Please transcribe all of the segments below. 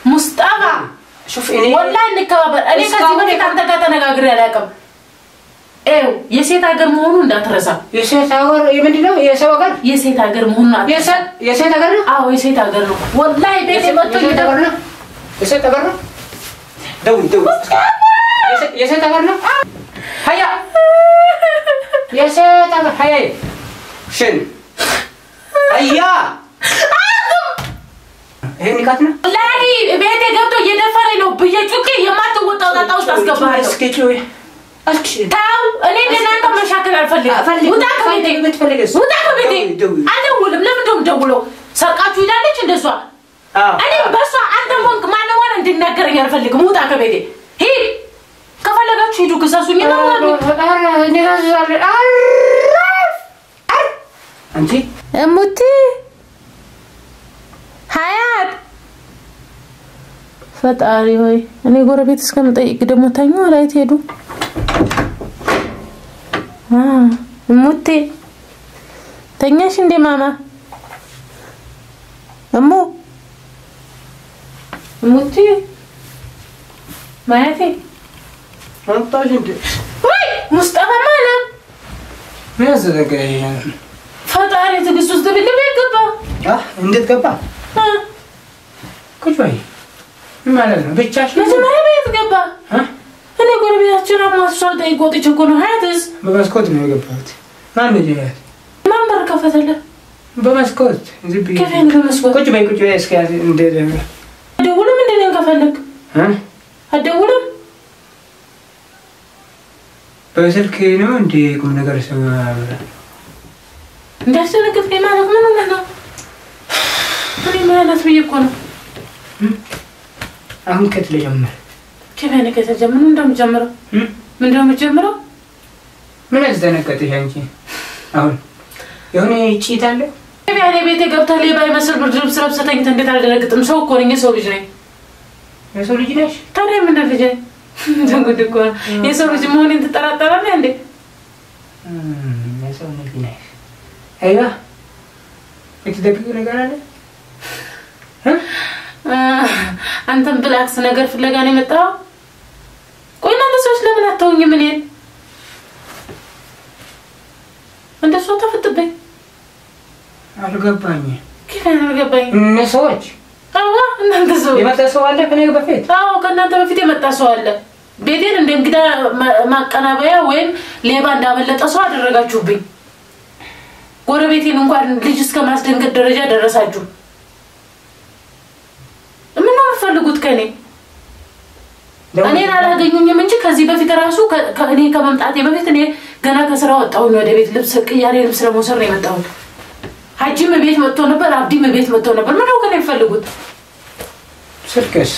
مصطفى شوف إني والله إنك كبر أنا كذي ما كنت أتناقر عليكم إيو يسيت أجر مهون ده ترسا يسيت أجر يمدينه يسيت أجر يسيت أجر مهون يسيت أجر يسيت أجر والله بيتي ما تقول يسيت أجر دو يسيت أجر هيا يسيت أجر هيا شن هيا هي نكاتنا لا بيتي قبضو يدفرينو بيجوكي يما توطاو تاوش تسقبها اسكيتوي اسكي تاو انا انت مشاكل الفلي وتاك بيتي بتفلقس وتاك بيتي انا ولم لمدهم دولو سرقاتو يدالش እንደሷ እኔ በሷ አንተ ወንክ ማን ነው እንድናገረኝ አልፈልግም ወጣከ ቤቴ ሂድ ከፈለጋችሁ ሂዱ ከሳሱኝ ነው አንቺ እሙቲ ሀያት ፈጣሪ ሆይ እኔ ጎረቤት እስከምጠይቅ ደግሞ ታኙ ላይ ትሄዱ እሙቲ ተኛሽ እንደ ማማ እሙቲ ማያቴ አንታሽ እንደ ወይ ሙስጠፋ ማለት ምን ያዘገየ ፈጣሪ ትግስቱስ ደብልብ ይገባ እንዴት ገባ ኩጭባይ ማለት ነው ብቻሽ መጀመሪያ ቤት ገባ እኔ ጎረቤታችን አማሷል ጠይቆት እኮ ነው ሀያትስ በመስኮት ነው የገባሁት ማን ነው ያያት ማን በር ከፈተለ በመስኮት ዝብ ከፈን በመስኮት ኩጭባይ እስከ እንደ ደውልም እንደኔ ከፈለክ አደውልም በስልክ ነው እንደ ቁም ነገር ሰማ እንዳስነከት ማለት ምን ነው እኔ ማለት ብዬሽ እኮ ነው አሁን ከተጀመረ ከፈን ከተጀመረ እንደምጀምረው እንደምጀምረው ምን አዝደነቀጥሽ አንቺ አሁን የሆነ ጪት አለ ያኔ ቤቴ ገብታ ሌባ ይመስል ብርድ ልብስ ለብሰህ ተኝተህ እንዴት አልደነግጥም ሰው እኮ ነኝ የሰው ልጅ ነኝ የሰው ልጅ ነሽ ታዲያ ምን ልጅ እንደጉድ እኮ የሰው ልጅ መሆኔን ትጠራጠራለህ እንዴ የሰው ልጅ ነሽ አይዋ እትደብቁ ነገር አለ አንተም ብላክስ ነገር ፍለጋ ነው የመጣው ቆይ እናንተ ሰዎች ለምን አታውኝም እኔን እንደሱ ተፈጥበኝ አልገባኝ ከኔ አልገባኝ እነሰዎች እናንተ ሰው የመጣ ሰው አለ ከኔ በፊት ከእናንተ በፊት የመጣ ሰው አለ ቤቴን እንደ እንግዳ ማቀናበያ ወይም ሌባ እንዳመለጠ ሰው አደረጋችሁብኝ ጎረቤቴን እንኳን ልጅ እስከ ማስደንገጥ ደረጃ ደረሳችሁ ምን ነው የምትፈልጉት ከኔ እኔን አላገኙኝም እንጂ ከዚህ በፊት ራሱ ከኔ ከመምጣቴ በፊት እኔ ገና ከስራ ወጣሁ ወደ ቤት ልብስ ቅያሬ ልብስ ለመውሰድ ነው የመጣሁት ሀጂም ቤት መጥቶ ነበር አብዲም ቤት መጥቶ ነበር ምን ነው ከኔ የምትፈልጉት ስልክስ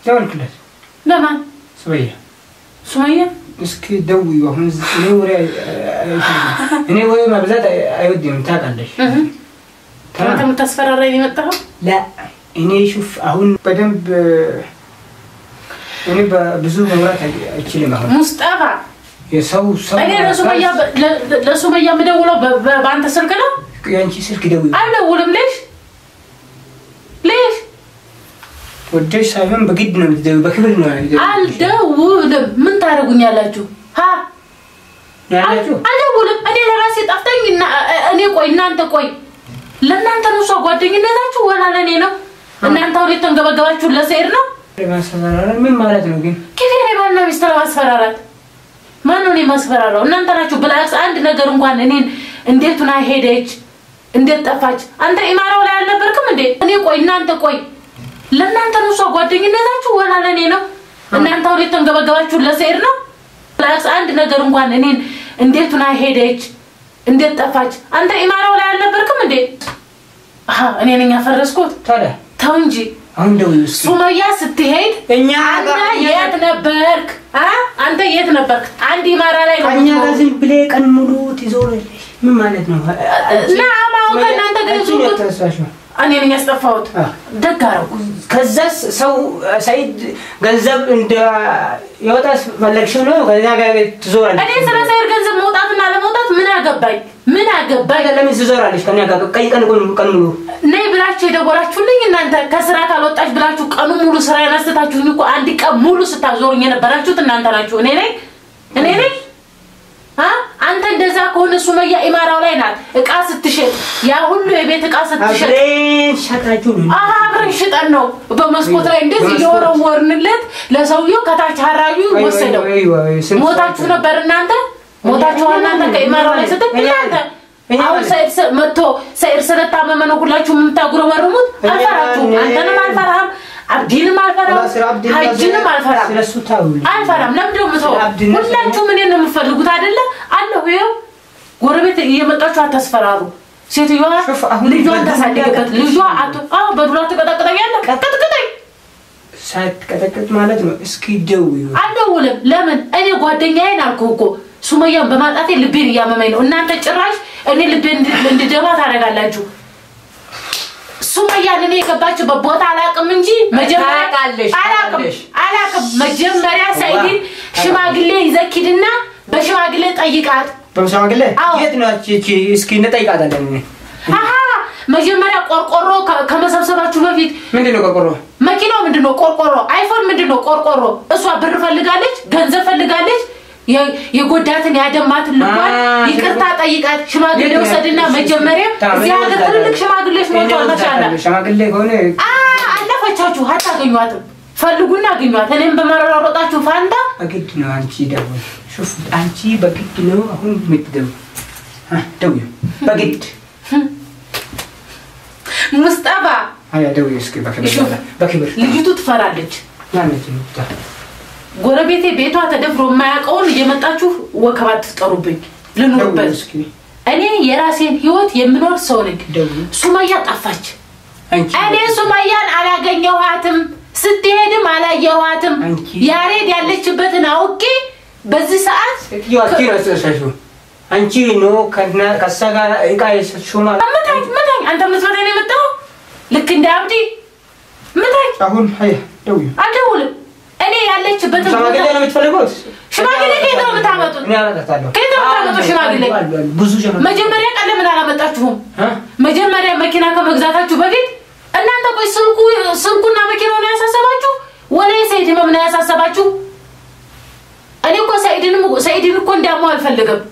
ደውልክለት ለማን ሱመያ እስኪ ደውዪ አሁን እኔ ወሬ ማብዛት አይወድም ታውቃለሽ አንተ የምታስፈራራኝ የመጣኸው ላ እኔ ሹፍ አሁን በደንብ እኔ በብዙ መብራት አይችልም አሁን ሙስጠፋ የሰው እኔ ለሱመያ የምደውለው በአንተ ስልክ ነው ያንቺ ስልክ ደውዪ አልደውልም ለሽ ወደሽ ሳይሆን በግድ ነው የምትደውዪው በክብር ነው አልደውልም ምን ታደርጉኛላችሁ አልደውልም እኔ ለራሴ ጠፍተኝ እኔ ቆይ እናንተ ቆይ ለእናንተ ነው ሰው ጓደኝነታችሁ ወላ ለኔ ነው እናንተ አውሬ ተንገበገባችሁ ለሰይድ ነው ለማስፈራራት ምን ማለት ነው ግን ከፈሬ ባልና ሚስጥር ማስፈራራት ማን ነው ማስፈራራው እናንተ ናችሁ ብላክስ አንድ ነገር እንኳን እኔን እንዴት ሆና ሄደች እንዴት ጠፋች አንተ ኢማራው ላይ አልነበርክም እንዴ እኔ ቆይ እናንተ ቆይ ለእናንተ ነው ሰው ጓደኝነታችሁ ወላ ለኔ ነው እናንተ አውሬ ተንገበገባችሁ ለሰይድ ነው ብላክስ አንድ ነገር እንኳን እኔን እንዴት ሆና ሄደች እንዴት ጠፋች አንተ ኢማራው ላይ አልነበርክም እንዴ እኔ ነኝ ያፈረስኩት ታዲያ ተው እንጂ አሁን ደውዪ ሱመያ ስትሄድ አንተ የት ነበርክ አንተ የት ነበርክ አንድ ኢማራ ላይ ነው እኛ ጋር ብለህ ቀን ሙሉ ትዞራለሽ ምን ማለት ነው ናማው ከናንተ ገዙት እኔ ነኝ ያስጠፋሁት ደጋረው ከዛስ ሰው ሰይድ ገንዘብ እንደ ይወጣስ ፈለግሽ ነው ከዛ ጋር ትዞራለሽ እኔ ስለ ሰይድ ገንዘብ መውጣትና ለመውጣት ምን አገባኝ ለምን ዝዞራለሽ ከኛ ጋር ቀይ ቀን ሙሉ ነይ ብላችሁ የደወላችሁልኝ እናንተ ከስራ ካልወጣች ብላችሁ ቀኑ ሙሉ ስራ ያነስተታችሁኝ እኮ አንድ ቀን ሙሉ ስታዞሩኝ የነበራችሁት እናንተ ናችሁ እኔ ነኝ አንተ እንደዛ ከሆነ ሱመያ ኢማራው ላይ ናት እቃ ስትሸጥ ያ ሁሉ የቤት እቃ ስትሸጥ አብረን ሽጠን ነው በመስኮት ላይ እንደዚህ የወረወርንለት ለሰውየው ከታች ሐራዩ ወሰደው ሞታችሁ ነበር እናንተ ከኢማራው ላይ እናንተ አሁን ሰይድ ስለታመመ ነው ሁላችሁም የምታጉረመርሙት አልፈራችሁም አንተንም አልፈራም አብዲንም አልፈራም ሀጅንም አልፈራም ለምንድነው የምትወው ሁላችሁም እኔን ነው የምትፈልጉት አይደለ አለሁ ይኸው ጎረቤት እየመጣችሁ አታስፈራሩ ሴትዮዋ ልጇን ታሳድግበት ልጇ በዱላ ትቀጠቅጠኛለህ ቀጥቅጠኝ ሳትቀጠቅጥ ማለት ነው እስኪ ደውዩ አልደውልም ለምን እኔ ጓደኛዬን አልኩህ እኮ ሱመያን በማጣቴ ልቤን ያመመኝ ነው እናንተ ጭራሽ እኔ ልቤን እንድደማ ታረጋላችሁ ሱመያ ለኔ የገባችበት ቦታ አላቅም እንጂ መጀመሪያ አላቅም መጀመሪያ ሰይድን ሽማግሌ ይዘኪድና በሽማግሌ ጠይቃት በሽማግሌ የት ነው እቺ እስኪ እንጠይቃታለን መጀመሪያ ቆርቆሮ ከመሰብሰባችሁ በፊት ምንድነው ቆርቆሮ መኪናው ምንድነው ቆርቆሮ አይፎን ምንድነው ቆርቆሮ እሷ ብር ፈልጋለች ገንዘብ ፈልጋለች የጎዳትን ያደማትን ልባል ይቅርታ ጠይቃት ሽማግሌ ወሰድና መጀመሪያ እዚያ ሀገር ትልልቅ ሽማግሌዎች ሞተዋል ማሻአላ ሽማግሌ ሆነ አለፈቻችሁ አታገኟትም ፈልጉና አገኟት እኔም በማራራጣችሁ ፋንታ በግድ ነው አንቺ ደውል ሹፍ አንቺ በግድ ነው አሁን ምትደው ደውል በግድ ሙስጠፋ አያ ደውል እስኪ በክብር ልጅቱ ትፈራለች ማለት ነው ጎረቤቴ ቤቷ ተደፍሮ የማያውቀውን እየመጣችሁ ወከባት ትጠሩብኝ ልኑርበት እኔ የራሴን ህይወት የምኖር ሰው ነኝ ሱመያ ጠፋች እኔ ሱመያን አላገኘኋትም ስትሄድም አላየኋትም ያሬድ ያለችበትን አውቄ በዚህ ሰዓት ይወርኪራሰሻሹ አንቺ ነው ከሰጋ እቃይ ሹማ መታኝ አንተ ምትመጣኝ የመጣው ልክ እንደ አብዲ መታኝ አሁን አይ ደውይ አልደውልም እኔ ያለችበትን ሽማግሌ ነው የምትፈልጉት ሽማግሌ ከየት ነው የምታመጡት እኔ አላጣታለሁ ከየት ነው የምታመጡት ሽማግሌ ብዙ ጀመረ መጀመሪያ ቀን ለምን አላመጣችሁም መጀመሪያ መኪና ከመግዛታችሁ በፊት እናንተ ቆይ ስልኩና መኪናው ነው ያሳሰባችሁ ወላ ሰይድ ምን ያሳሰባችሁ እኔ እኮ ሰይድን እኮ እንዲያሙ አልፈልግም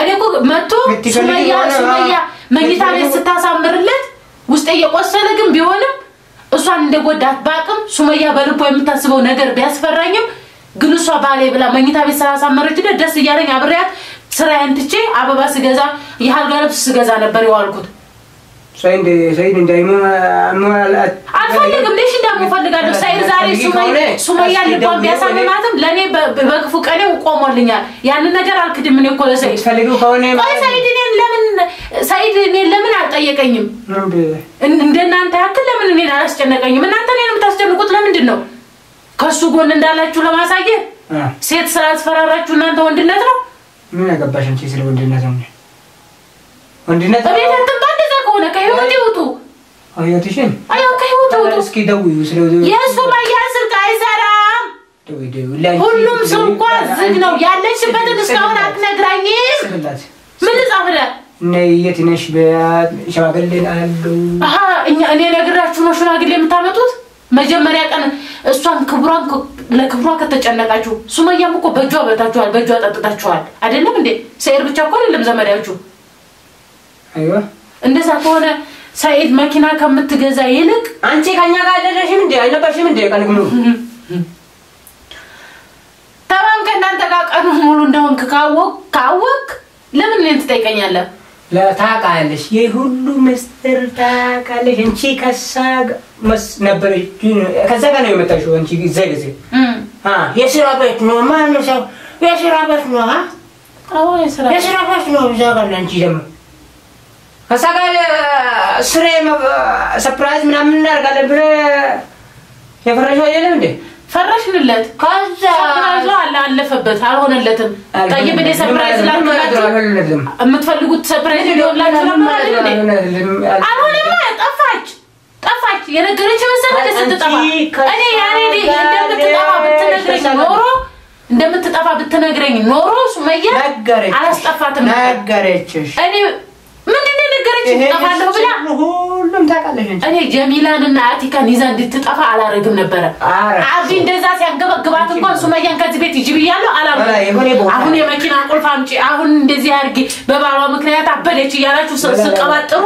እኔ እኮ መጥቶ ሱመያ መኝታ ቤት ስታሳምርለት ውስጤ የቆሰለ ግን ቢሆንም እሷን እንደጎዳት ባቅም ሱመያ በልቦ የምታስበው ነገር ቢያስፈራኝም ግን እሷ ባሌ ብላ መኝታ ቤት ስላሳመረችለት ደስ እያለኝ አብሬያት ስራዬን ትቼ አበባ ስገዛ የሐልጋ ልብስ ስገዛ ነበር የዋልኩት ሰይድ እንዳይማ አልፈልግም ለሽ እንደምፈልጋለሁ ሰይድ ዛሬ ሱመያ ልቧን ቢያሳምናትም ለኔ በክፉ ቀኔ ቆሞልኛል ያን ነገር አልክድም እኔ እኮ ለሰይድ ፈልጉ ከሆነ ሰይድ እኔን ለምን አልጠየቀኝም እንደናንተ ያክል ለምን እኔን አላስጨነቀኝም እናንተ እኔን የምታስጨንቁት ለምንድን ነው ከሱ ጎን እንዳላችሁ ለማሳየት ሴት ስላስፈራራችሁ እናንተ ወንድነት ነው ምን ያገባሽ አንቺ ስለ ወንድነት ነው ወንድነት በቤት ተንባደዛ ከሆነ ከህይወት ይውጡ አያትሽን ከህይወት ይውጡ እስኪ ደውዩ ስለ የሱመያ ስልክ አይሰራም ሁሉም ስልኳ ዝግ ነው ያለችበትን እስካሁን አትነግራኝም ምን ልጻፍላት ነይት ነሽ በሽማግሌ አሉ እኔ ነግራችሁ ነው ሽማግሌ የምታመጡት መጀመሪያ ቀን እሷን ለክብሯ ከተጨነቃችሁ ሱመያም እኮ በእጇ በታችኋል በእጇ ጠጥታችኋል አይደለም እንዴ ሰይድ ብቻ እኮ አይደለም ዘመዳችሁ አይዋ እንደዛ ከሆነ ሰይድ መኪና ከምትገዛ ይልቅ አንቺ ከኛ ጋር አይደለሽም እንዴ አይነበርሽም እንዴ ቀን ሙሉ ተማም ከእናንተ ጋር ቀኑ ሙሉ እንደሆንክ ካወቅ ለምን እኔን ትጠይቀኛለህ ለታቃለሽ የሁሉ ምስጢር ታቃለሽ አንቺ ነበረች ከዛ ጋር ነው የመጣሽው አንቺ ዘግዜ የስራ ቤት ነው ማን ነው ሰው የስራ ቤት ነው የስራ ቤት ነው ዛጋ አንቺ ደግሞ ከዛ ጋር ስሬ ሰርፕራይዝ ምናምን እናደርጋለን ብለ የፈረሽው አይደለም እንዴ ፈረሽንለት ከዛ አለፈበት አልሆነለትም ጠይብ እኔ ሰርፕራይዝ ላድርጋችሁ የምትፈልጉት ሰርፕራይዝ ሊሆንላችሁ ነበር አልሆነማ ጠፋች የነገረች መሰለኝ ስትጠፋ እኔ ያሬድ እንደምትጠፋ ብትነግረኝ ኖሮ እንደምትጠፋ ብትነግረኝ ኖሮ ሱመያ አላስጠፋትም ነገረችሽ እኔ ምንድነው ነገረችኝ ጠፋለሁ ብላ ሁሉም ታውቃለሽ እኔ ጀሚላንና አቲካን ይዛ እንድትጠፋ አላረግም ነበር አብዲ እንደዛ ሲያንገበግባት እንኳን ሱመያን ከዚህ ቤት ይጅብ ይያለው አላረግም አሁን የመኪና ቁልፍ አምጪ አሁን እንደዚህ አድርጊ በባሏ ምክንያት አበደች ይያላችሁ ስቀባጥሩ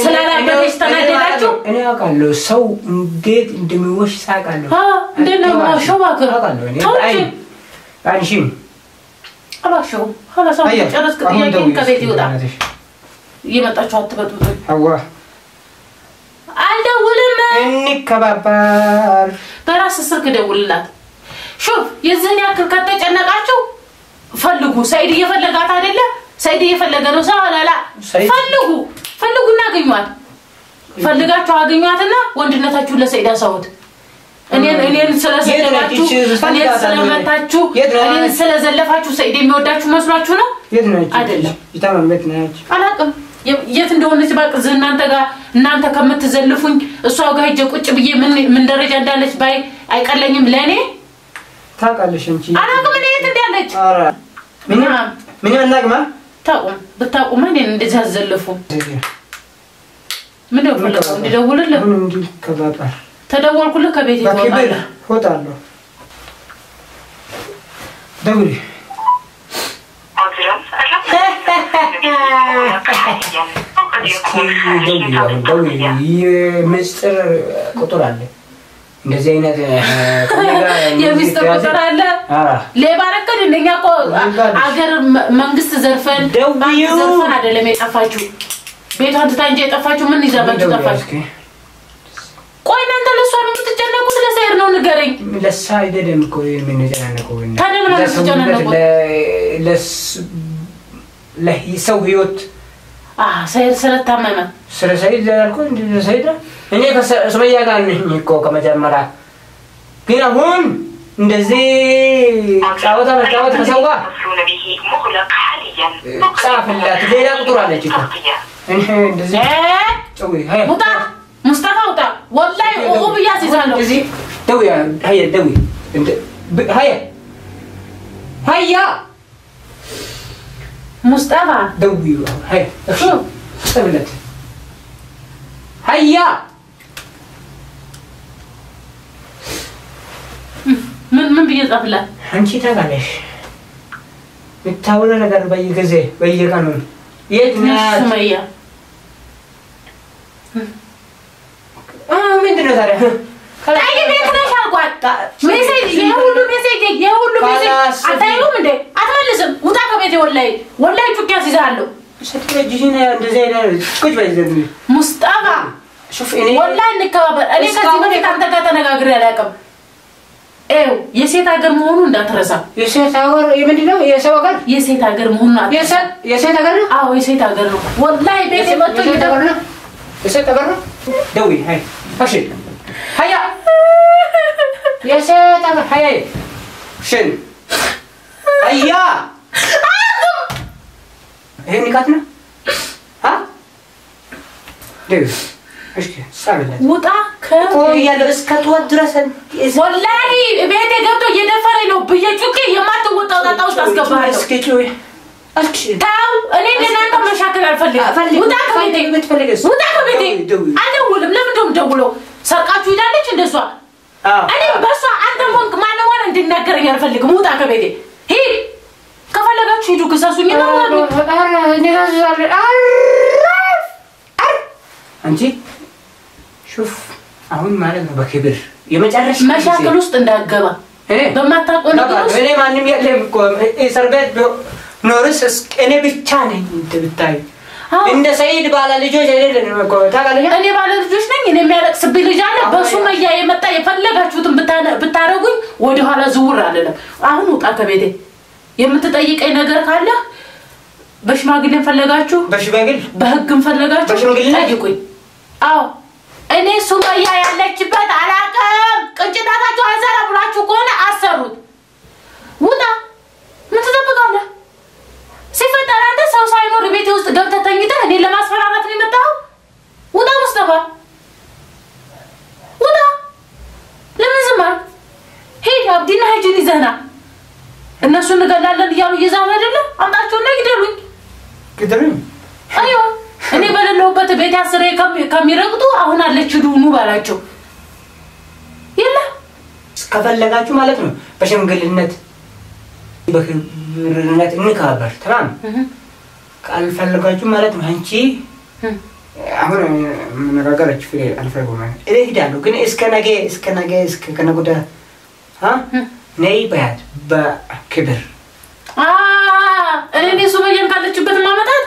ስላላበደች ተናደዳችሁ እኔ አውቃለሁ ሰው እንዴት እንደሚወሽ ሳቃለሁ እንደነው ሾባከ አይ አንቺን አባሽው خلاص ጨረስክ ጥያቄን ከቤት ይወጣ ይመጣችሁ አትበጥብጡ አዋ አልደውልም እንከባበር በራስ ስልክ ደውልላት ሹፍ የዚህን ያክል ከተጨነቃችሁ ፈልጉ ሰይድ እየፈለጋት አይደለ ሰይድ እየፈለገ ነው ሰላላ ፈልጉና አገኙት ፈልጋችሁ አገኙትና ወንድነታችሁ ለሰይድ አሳውት እኔን ስለሰደባችሁ እኔን ስለመታችሁ እኔን ስለዘለፋችሁ ሰይድ የሚወዳችሁ መስሏችሁ ነው አይደለም ይታመምት ነች አላቅም የት እንደሆነች ባቅዝ እናንተ ከምትዘልፉኝ እሷው ጋር ሄጄ ቁጭ ብዬ ምን ደረጃ እንዳለች ባይ አይቀለኝም ለኔ ታውቃለሽ እንጂ አላቅም እኔ የት እንዳለች አራ ምን እናግማ ብታቁም እኔን እንደዚህ አዘለፉ ምን ነው ፈለገው እንዲደውልልህ እንዲ ከባባር ተደወልኩልህ ከቤት ይወጣል ሆታለሁ ደውሪ የምስጢር ቁጥር አለ እንደዚህ አይነት የምስጢር ቁጥር አለ ሌባ ረከድ እንደኛ እኮ አገር መንግስት ዘርፈን አይደለም የጠፋችሁ ቤቷን ትታንጂ የጠፋችሁ ምን ይዛባችሁ ጠፋችሁ ቆይ እናንተ ለሷ ነው የምትጨነቁት ለሰይር ነው ንገረኝ ለሳ አይደለም እኮ የምንጨነቀው ታዲያ ለምን ትጨነቁት ለሰው ህይወት ሰይር ስለታመመ ሰይድ ያልኩ እንደ ሰይድ እኔ ከሱመያ ጋር ነኝ እኮ ከመጀመሪያ ግን አሁን እንደዚህ ጫወታ መጫወት ከሰው ጋር ጻፍላት ሌላ ቁጥር አለች እኮ እንደዚህ ሙጣ ሙስጠፋ ውጣ ወላሂ ኡብያ ሲዛለው እዚህ ደውያ هيا ደውይ هيا ሙስጠፋ ደውይ هيا ሰብለት هيا ምን ቢያጻፍላት አንቺ ታጋለሽ ምታወራ ነገር በየጊዜ በየቀኑ የት ነህ ሱመያ ምንድነው ታዲያ አይ ቤት ነሽ አልኳት ሜሴጅ የሁሉ ሜሴጅ አታዩም እንዴ አትመልስም ውጣ ከቤቴ ወላሂ ጩቂያ ሲዛለው ስትረጂኝ እንደዚህ አይነት ቁጭ በይዘን ሙስጠፋ شوف እኔ ወላሂ እንከባበር እኔ ከዚህ በፊት አንተ ጋር ተነጋግሬ አላውቅም የሴት ሀገር መሆኑ እንዳትረሳ የሴት ሀገር ምንድነው የሰው ሀገር የሴት ሀገር መሆኑ የሴት ሀገር ነው አዎ የሴት ሀገር ነው ወላሂ ቤት መጥቶ ይደበርና የሴት ሀገር ነው ደውይ هاي እሺ هيا የሴት ሀገር هيا ሽን هيا ይሄ ንቃት ነው ደውይ እሺ ሳብለት ውጣ ያለው እስከ ጠዋት ድረስ ወላሂ ቤቴ ገብቶ እየደፈረኝ ነው በየጩቄ የማትወጣው ጣጣ ውስጥ አስገባለሁ እስኪ ጩይ ታው እኔ ለናንተ መሻከል አልፈልግም ውጣ ከቤቴ ውጣ ከቤቴ አልደውልም ለምን ደውለው ሰርቃችሁ ይዳለች እንደሷ እኔ በሷ አንተ ወንክ ማነው እንድናገረኝ አልፈልግም ውጣ ከቤቴ ሂድ ከፈለጋችሁ ሂዱ ክሰሱኝ ነው አንቺ شوف አሁን ማለት ነው በክብር የመጨረሻ መሻከል ውስጥ እንዳገባ በማታውቀው ነገር ውስጥ እኔ ማንንም የለም እኮ ሰርበት ኖርስ እኔ ብቻ ነኝ እንድታይ እንደ ሰይድ ባለ ልጆች አይደለም እኮ ታውቃለህ እኔ ባለ ልጆች ነኝ እኔ የሚያለቅስብኝ ልጅ አለ በሱመያ የመጣ የፈለጋችሁትን ብታረጉኝ ወደ ኋላ ዝውር አይደለም አሁን ውጣ ከቤቴ የምትጠይቀኝ ነገር ካለ በሽማግሌን ፈለጋችሁ በህግም ፈለጋችሁ ጠይቁኝ አዎ እኔ ሱመያ ያለችበት አላቀም ቅንጭናታችሁ አልሰራ ብላችሁ ከሆነ አሰሩት ውጣ ምን ትጠብቃለህ ሲፈጠር አንተ ሰው ሳይኖር ቤቴ ውስጥ ገብተህ ተኝተህ እኔ ለማስፈራራት ነው የመጣው ውጣ ሙስጠፋ ውጣ ለምን ዝም አልክ ሂድ አብዲና ሂጂን ይዘህና ይግደሉኝ አዮ እኔ በለለውበት ቤት ያስረ ከሚረግጡ አሁን አለች ዱኑ ባላቸው ይላ ከፈለጋችሁ ማለት ነው በሽምግልነት በክብርነት እንካበር ተማም ካልፈለጋችሁ ማለት ነው አንቺ አሁን መነጋገራች ፍሬ አልፈለጉም እሄዳለሁ ግን እስከ ነገ ከነጎዳ ነይ በያት በክብር እኔ ሱመያን ካለችበት ማመጣት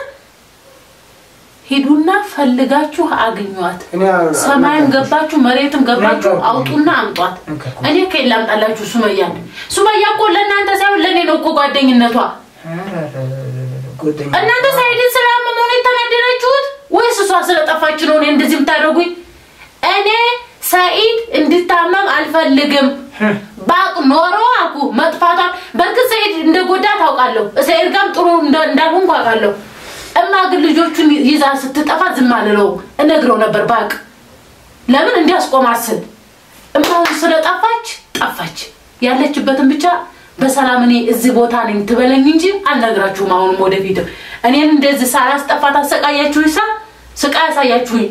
ሄዱና ፈልጋችሁ አግኙዋት ሰማይም ገባችሁ መሬትም ገባችሁ አውጡና አምጧት እኔ ከላም ጣላችሁ ሱመያ እኮ ለእናንተ ሳይሆን ለኔ ነው እኮ ጓደኝነቷ እናንተ ሳይድን ስለማመኑ ተናደራችሁት ወይስ እሷ ስለጠፋች ነው እንደዚህ የምታደርጉኝ እኔ ሳይድ እንድታመም አልፈልግም ባቅ ኖሮ አቁ መጥፋታ በርግጥ ሳይድ እንደጎዳ ታውቃለሁ ሳይድ ጋም ጥሩ እንዳልሆን ታውቃለሁ እማ ግን ልጆቹን ይዛ ስትጠፋ ዝም አለለው እነግረው ነበር ባቅ ለምን እንዲያስቆማስል እማው ስለጠፋች ያለችበትን ብቻ በሰላም እኔ እዚህ ቦታ ነኝ ትበለኝ እንጂ አልነግራችሁም አሁን ወደፊት እኔን እንደዚህ ሳላስጠፋት አሰቃያችሁ ስቃይ ያሳያችሁኝ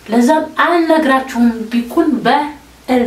ለዛም አልነግራችሁም ቢኩን በል